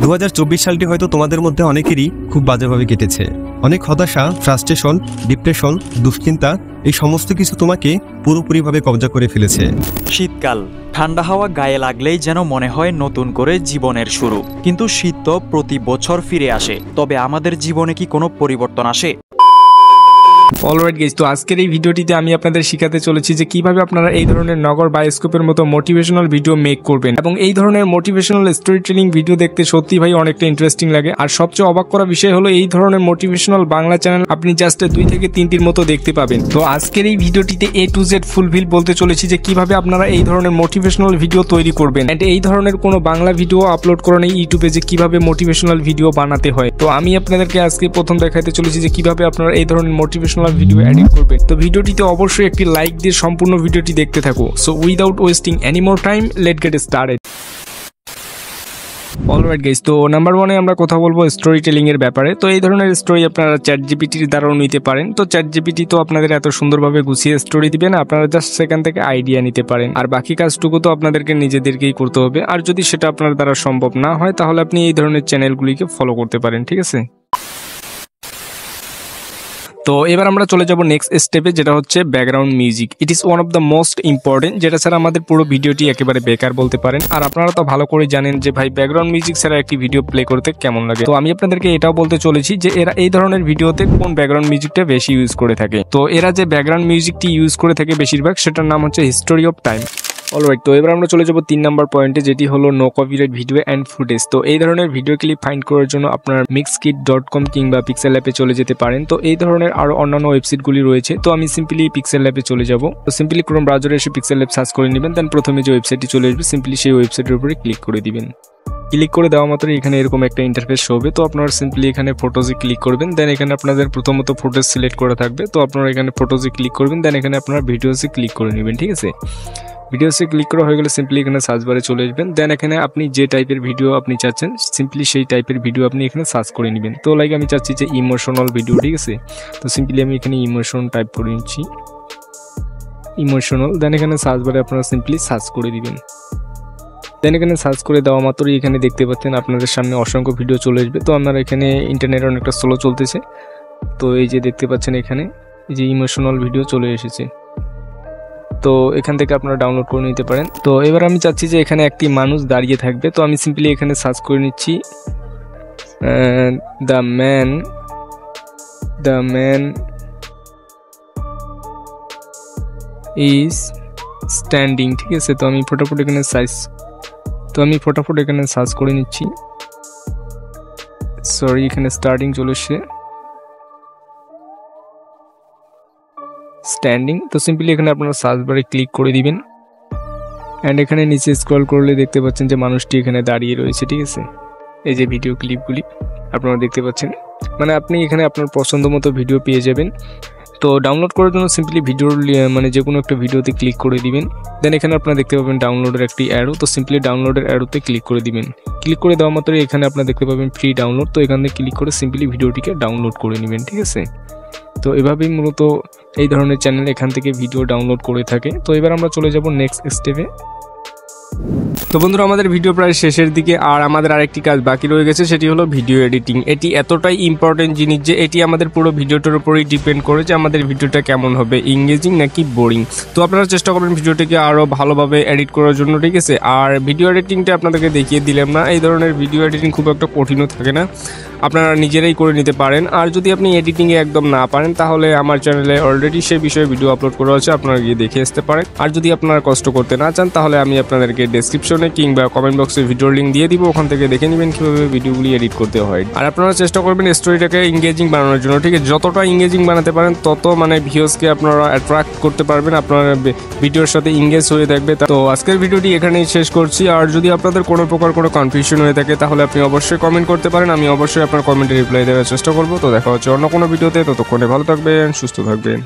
2024 সালটি হয়তো তোমাদের মধ্যে অনেকেরই খুব বাজেভাবে কেটেছে। অনেক হতাশা, ফ্রাস্ট্রেশন, ডিপ্রেশন, দুশ্চিন্তা এই সমস্ত কিছু তোমাকে পুরোপুরিভাবে কবজা করে ফেলেছে। শীতকাল, ঠান্ডা হাওয়া গায়ে লাগলেই যেন মনে হয় নতুন করে জীবনের শুরু। কিন্তু শীত তো প্রতি বছর ফিরে আসে, তবে আমাদের জীবনে কি কোনো পরিবর্তন আসে? অলরাইট গাইস, তো আজকের এই ভিডিওটিতে আমি আপনাদের শেখাতে চলেছি যে কিভাবে আপনারা এই ধরনের নগর বায়োস্কোপের মতো মোটিভেশনাল ভিডিও মেক করবেন। এবং এই ধরনের মোটিভেশনাল স্টোরি টেলিং ভিডিও দেখতে সত্যি ভাই অনেকটা ইন্টারেস্টিং লাগে। আর সবচেয়ে অবাক করা বিষয় হলো এই ধরনের মোটিভেশনাল বাংলা চ্যানেল আপনি জাস্ট 2 থেকে 3টির মতো দেখতে পাবেন। তো আজকের এই ভিডিওটিতে A to Z ফুলফিল বলতে চলেছি যে কিভাবে আপনারা এই ধরনের মোটিভেশনাল ভিডিও তৈরি করবেন। এন্ড এই ধরনের কোনো বাংলা ভিডিও আপলোড করেন এই ইউটিউবে যে কিভাবে মোটিভেশনাল ভিডিও বানাতে হয়। তো আমি আপনাদেরকে আজকে প্রথম দেখাতে চলেছি যে কিভাবে আপনারা এই ধরনের মোটিভেশনাল ভিডিও এডিট করবেন। তো ভিডিওটিতে অবশ্যই একটি লাইক দিয়ে সম্পূর্ণ ভিডিওটি দেখতে থাকো। So without wasting any more time, let's get started. Alright guys, তো নাম্বার 1 এ আমরা কথা বলবো স্টোরি টেলিং এর ব্যাপারে। তো এই ধরনের স্টোরি আপনারা ChatGPT দ্বারাও নিতে পারেন। তো ChatGPT তো আপনাদের এত সুন্দরভাবে গুছিয়ে স্টোরি দিবে না, আপনারা জাস্ট সেখান থেকে আইডিয়া নিতে পারেন। আর বাকি কাজটুকু তো আপনাদেরকে নিজেদেরকেই করতে হবে। আর যদি সেটা আপনার দ্বারা সম্ভব না হয় তাহলে আপনি এই ধরনের চ্যানেলগুলিকে ফলো করতে পারেন, ঠিক আছে? তো এবার আমরা চলে যাব নেক্সট স্টেপে, যেটা হচ্ছে background music. It is one of the most important, যেটা ছাড়া আমাদের পুরো ভিডিওটি একেবারে বেকার বলতে পারেন। আর আপনারা তো ভালো করে জানেন যে ভাই ব্যাকগ্রাউন্ড মিউজিক ছাড়া একটি ভিডিও প্লে করতে কেমন লাগে। তো আমি আপনাদেরকে এটাও বলতে চলেছি যে এরা এই ধরনের ভিডিওতে কোন ব্যাকগ্রাউন্ড মিউজিকটা বেশি ইউজ করে থাকে। তো এরা যে ব্যাকগ্রাউন্ড মিউজিকটি ইউজ করে থাকে বেশিরভাগ, সেটার নাম হচ্ছে হিস্টোরি অফ টাইম। অলরাইট, তো এবার আমরা চলে যাব 3 নাম্বার পয়েন্টে, যেটি হলো no copyright video and footage. তো এই ধরনের ভিডিও ক্লিপ ফাইন্ড করার জন্য আপনার mixkit.com কিংবা পিক্সেল ল্যাবে চলে যেতে পারেন। তো এই ধরনের আরো অন্যান্য ওয়েবসাইটগুলি রয়েছে। তো আমি সিম্পলি পিক্সেল ল্যাবে চলে যাব। তো সিম্পলি ক্রোম ব্রাউজারে এসে পিক্সেল ল্যাব সার্চ করে নেবেন। দেন প্রথমে যে ওয়েবসাইটটি চলে আসবে সিম্পলি সেই ওয়েবসাইটের উপরে ক্লিক করে দিবেন। ক্লিক করে দেওয়া মাত্র এখানে এরকম একটা ইন্টারফেস শো হবে। তো আপনারা সিম্পলি এখানে ফটোজে ক্লিক করবেন। দেন এখানে আপনাদের প্রথমত ফটোজ সিলেক্ট করা থাকবে। তো আপনারা এখানে ফটোজে ক্লিক করবেন। দেন এখানে আপনারা ভিডিওসে ক্লিক করে নেবেন, ঠিক আছে? ভিডিওসে ক্লিক করা হয়ে গেলে সিম্পলি এখানে সার্চ বারে চলে আসবেন। দেন এখানে আপনি যে টাইপের ভিডিও আপনি চাচ্ছেন সিম্পলি সেই টাইপের ভিডিও আপনি এখানে সার্চ করে নেবেন। তো লাইক আমি চাচ্ছি যে ইমোশনাল ভিডিও, ঠিক আছে? তো সিম্পলি আমি এখানে ইমোশন টাইপ করে নিচ্ছি, ইমোশনাল। দেন এখানে সার্চ বারে আপনারা সিম্পলি সার্চ করে দিবেন। দেন এখানে সার্চ করে দেওয়া মাত্রই এখানে দেখতে পাচ্ছেন আপনাদের সামনে অসংখ্য ভিডিও চলে আসবে। তো আপনার এখানে ইন্টারনেট অনেকটা স্লো চলতেছে। তো এই যে দেখতে পাচ্ছেন এখানে এই যে ইমোশনাল ভিডিও চলে এসেছে। তো এখান থেকে আপনারা ডাউনলোড করে নিতে পারেন। তো এবার আমি চাচ্ছি যে এখানে একটি মানুষ দাঁড়িয়ে থাকবে। তো আমি সিম্পলি এখানে সার্চ করে নিচ্ছি দ্য ম্যান ইজ স্ট্যান্ডিং, ঠিক আছে? তো আমি ফটাফট এখানে সার্চ করে নিচ্ছি। সরি, এখানে স্টার্টিং চলে এসছে, স্ট্যান্ডিং। তো সিম্পলি এখানে আপনারা সার্চ বারে ক্লিক করে দিবেন। অ্যান্ড এখানে নিচে স্ক্রল করলে দেখতে পাচ্ছেন যে মানুষটি এখানে দাঁড়িয়ে রয়েছে, ঠিক আছে? এই যে ভিডিও ক্লিপগুলি আপনারা দেখতে পাচ্ছেন, মানে আপনি এখানে আপনার পছন্দ মতো ভিডিও পেয়ে যাবেন। তো ডাউনলোড করার জন্য সিম্পলি ভিডিওর মানে যে কোনো একটা ভিডিওতে ক্লিক করে দিবেন। দেন এখানে আপনারা দেখতে পাবেন ডাউনলোডের একটি অ্যারো। তো সিম্পলি ডাউনলোডের অ্যারোতে ক্লিক করে দিবেন। ক্লিক করে দেওয়া মাত্র এখানে আপনারা দেখতে পাবেন ফ্রি ডাউনলোড। তো এখানে ক্লিক করে সিম্পলি ভিডিওটিকে ডাউনলোড করে নেবেন, ঠিক আছে? তো এভাবেই মূলত এই ধরনের চ্যানেল এখান থেকে ভিডিও ডাউনলোড করে থাকে। তো এবার আমরা চলে যাব নেক্সট স্টেপে। তো বন্ধুরা, আমাদের ভিডিও প্রায় শেষের দিকে, আর আমাদের আরেকটি কাজ বাকি রয়ে গেছে, সেটি হলো ভিডিও এডিটিং। এটি এতটাই ইম্পর্টেন্ট জিনিস যে এটি আমাদের পুরো ভিডিওটার উপরেই ডিপেন্ড করে যে আমাদের ভিডিওটা কেমন হবে, ইংগেজিং নাকি বোরিং। তো আপনারা চেষ্টা করবেন ভিডিওটিকে আরও ভালোভাবে এডিট করার জন্য, ঠিক আছে? আর ভিডিও এডিটিংটা আপনাদেরকে দেখিয়ে দিলাম না। এই ধরনের ভিডিও এডিটিং খুব একটা কঠিনও থাকে না, আপনারা নিজেরাই করে নিতে পারেন। আর যদি আপনি এডিটিংয়ে একদম না পারেন তাহলে আমার চ্যানেলে অলরেডি সেই বিষয়ে ভিডিও আপলোড করা আছে, আপনারা গিয়ে দেখে আসতে পারেন। আর যদি আপনারা কষ্ট করতে না চান তাহলে আমি আপনাদেরকে ডেসক্রিপশনে কিংবা কমেন্ট বক্সে ভিডিওর লিঙ্ক দিয়ে দিব, ওখান থেকে দেখে নেবেন কীভাবে ভিডিওগুলি এডিট করতে হয়। আর আপনারা চেষ্টা করবেন স্টোরিটাকে ইংগেজিং বানানোর জন্য, ঠিক আছে? যতটা ইংগেজিং বানাতে পারেন তত মানে ভিউজকে আপনারা অ্যাট্রাক্ট করতে পারবেন, আপনার ভিডিওর সাথে ইংগেজ হয়ে থাকবে। তো আজকের ভিডিওটি এখানেই শেষ করছি। আর যদি আপনাদের কোনো প্রকার কোনো কনফিউশন হয়ে থাকে তাহলে আপনি অবশ্যই কমেন্ট করতে পারেন, আমি অবশ্যই আপনার কমেন্টে রিপ্লাই দেওয়ার চেষ্টা করব। তো দেখা হচ্ছে অন্য কোনো ভিডিওতে, ততক্ষণে ভালো থাকবেন, সুস্থ থাকবেন।